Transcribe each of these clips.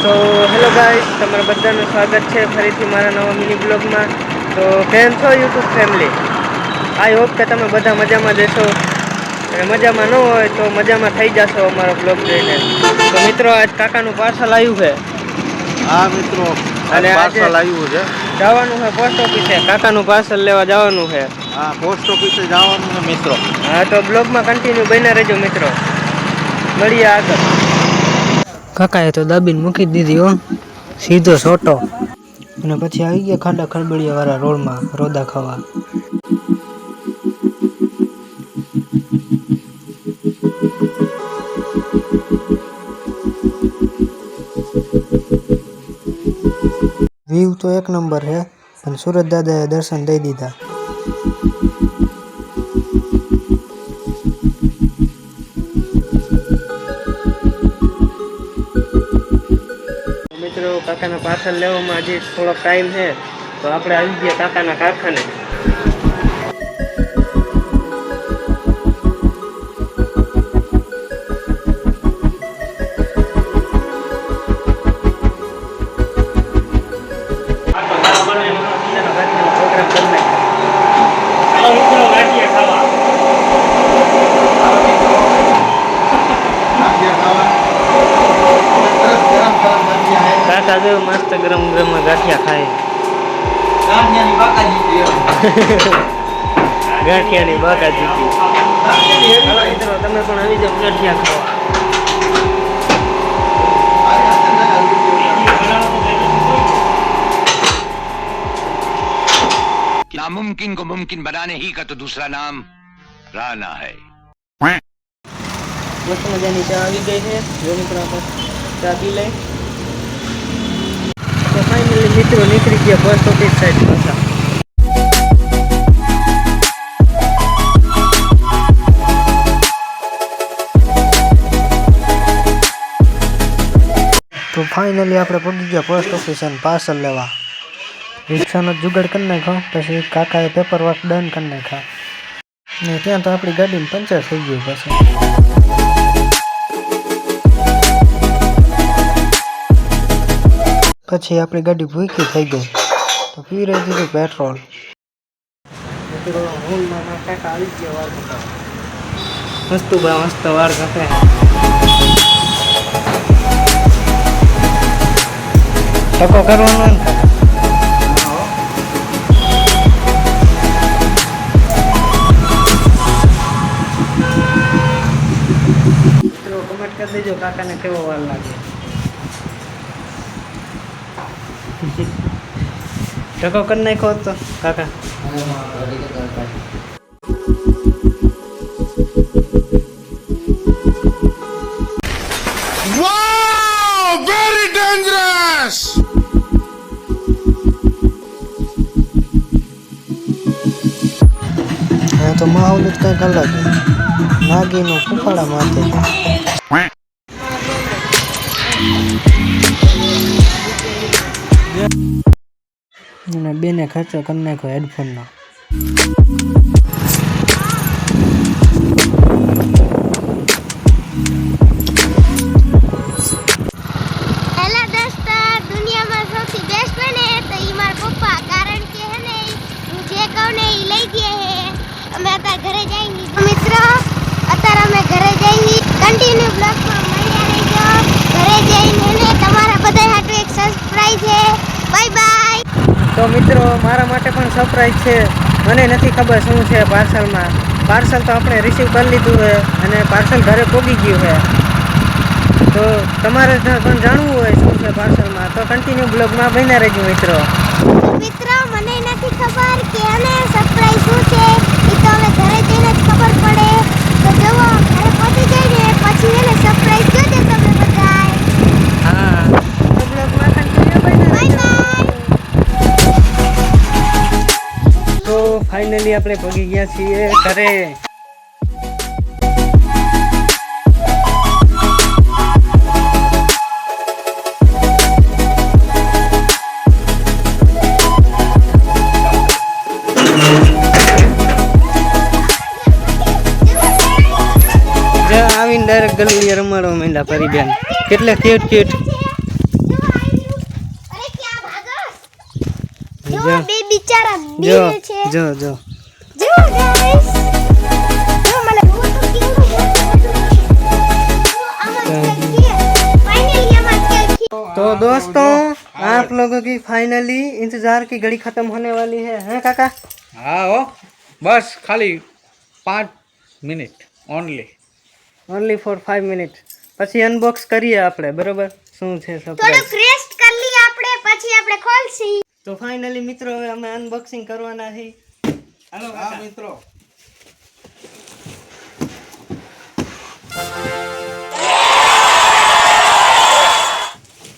તો hello guys, તમારા બધાનું સ્વાગત છે ફરીથી મારા નવા મિની બ્લોગમાં. તો કેમ છો યુટ્યુબ ફેમિલી? આઈ હોપ કે તમે બધા મજામાં જશો, અને મજામાં ન હોય તો મજામાં થઈ જશો અમારો બ્લોગ જોઈને. તો મિત્રો, આજ કાકાનું પાર્સલ આવ્યું છે. હા મિત્રો, અને આજે પાર્સલ આવ્યું છે. જવાનું છે પોસ્ટ ઓફિસે, કાકાનું પાર્સલ લેવા જવાનું છે. હા, પોસ્ટ ઓફિસે જવાનું છે મિત્રો. હા, તો બ્લોગમાં કન્ટિન્યુ બન્યા રહેજો મિત્રો. મળીએ આગળ. કાકાએ તો દાબીને મૂકી દીધી હો, સીધો સોટો. અને પછી આવી ગયા ખાડા ખડબડિયા વાળા રોડમાં રોદા ખાવા. વ્યૂ તો એક નંબર છે, પણ સુરત દાદાએ દર્શન દઈ દીધા. મિત્રો, કાકાના પાર્સલ લેવામાં હજી થોડોક ટાઈમ છે, તો આપણે આવી ગયા કાકાના કારખાને. કાકા જો મસ્ત ગરમ ગરમ ગાંઠિયા ખાય. ગાંઠિયાની બાકાજી. મિત્રો, તમે પણ આવી જાવ ગાંઠિયા ખાવા. नामुमकिन को मुमकिन बनाने ही का तो दूसरा नाम राना है. મસ્ત મજાની ચા આવી ગઈ છે. જો મિત્રો, આપણે ચા પી લઈ. તો ફાઇનલી મિત્રો નીકળી ગયા પોસ્ટ ઓફિસ સાઈડ પાછા. તો ફાઇનલી આપણે પહોંચી ગયા પોસ્ટ ઓફિસ અને પાર્સલ લેવા. રિક્ષાનો જુગાડ કરી નાખ્યો, પછી કાકાએ પેપર વર્ક ડન કરી નાખ્યા. ને ત્યાં તો આપણી ગાડીનું પંચર થઈ ગયું. પછી આપણી ગાડી ભૂખી થઈ ગઈ, તો પી રહી દીધું પેટ્રોલ. કાકા આવી ગયા વાર કાકા. મસ્ત વાર કાકા. ટકો કરવાનો ને મિત્રો, કમેન્ટ કરી દેજો કાકાને કેવો વાર લાગે. ટકો કરી નાખ્યો તો કાકા. Wow, very dangerous. હા, તો માહોલ જ કંઈક અલગ. નાગીનો ફૂફાડા માથે. અને બેને ખર્ચો કરી નાખ્યો હેડફોનનો. હેલો દોસ્તો, દુનિયામાં સૌથી બેસ્ટ બને તો ઈ મારા પપ્પા, કારણ કે હે ને હું જે કહું ને ઈ લઈ દે હે. અમે અત્યારે ઘરે જઈએ. મિત્રો, અત્યારે અમે ઘરે જઈએ. કન્ટિન્યુ બ્લોગમાં મળ્યા રહેજો. ઘરે જઈને ને તમારા બધા હાટુ એક સરપ્રાઈઝ છે. Bye bye. તો મિત્રો, મારા માટે પણ સરપ્રાઈઝ છે. મને નથી ખબર શું છે પાર્સલમાં. પાર્સલ તો આપણે રિસીવ કરી લીધું છે અને પાર્સલ ઘરે પહોંચી ગયું છે. તો તમારે પણ જાણવું હોય શું છે પાર્સલમાં, તો કન્ટિન્યુ બ્લોગમાં બન્યા રહેજો મિત્રો. મિત્રો, મને નથી ખબર કે આને સરપ્રાઈઝ શું છે. ઈ તો હવે ઘરે જઈને જ ખબર પડે. તો જુઓ, ઘરે પહોંચી જઈને પછી એને સરપ્રાઈઝ જોજો તમે બધાય. હા, તો બ્લોગમાં કન્ટિન્યુ બન્યા બાય રહેજો. બાય. તો ફાઇનલી આપણે પહોંચી ગયા છીએ ઘરે. આવીને ડાયરેક્ટ ગલીએ રમાડવા માંડ્યા. પરી બેન કેટલા ક્યુટ ક્યુટ. જો બે બિચારા જો બીવે છે જો જો જો ગાઈસ જો મને બહુ તો કેવું છે फाइनली हमारे तो दोस्तों आप लोगों की फाइनली इंतजार की घड़ी खत्म होने वाली है हैं काका हाँ हो बस खाली 5 minute only only for 5 minute પછી અનબોક્સ કરીએ આપણે બરોબર શું છે થોડુંક સરપ્રાઈઝ રેસ્ટ કરી લઈએ આપણે પછી આપણે ખોલશી તો ફાઇનલી મિત્રો હવે અમે અનબોક્સિંગ કરવાના છે હાલો હા કાકા મિત્રો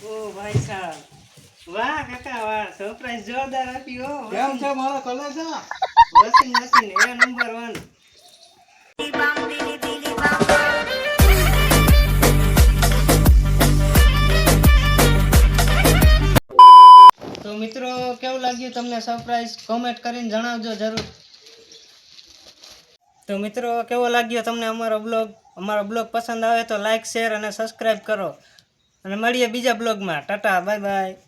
ઓ ભાઈ સાહેબ વાહ કાકા વાહ સરપ્રાઈઝ જોરદાર આપી હો કેમ છે મારો કલેજા વોશિંગ મશીન એ નંબર 1 તો મિત્રો કેવું લાગ્યું તમને સરપ્રાઈઝ કોમેન્ટ કરીને જણાવજો જરૂર તો મિત્રો કેવો લાગ્યો તમને અમારો બ્લોગ પસંદ આવે તો લાઈક શેર અને સબસ્ક્રાઇબ કરો અને મળીએ બીજા બ્લોગમાં ટાટા બાય બાય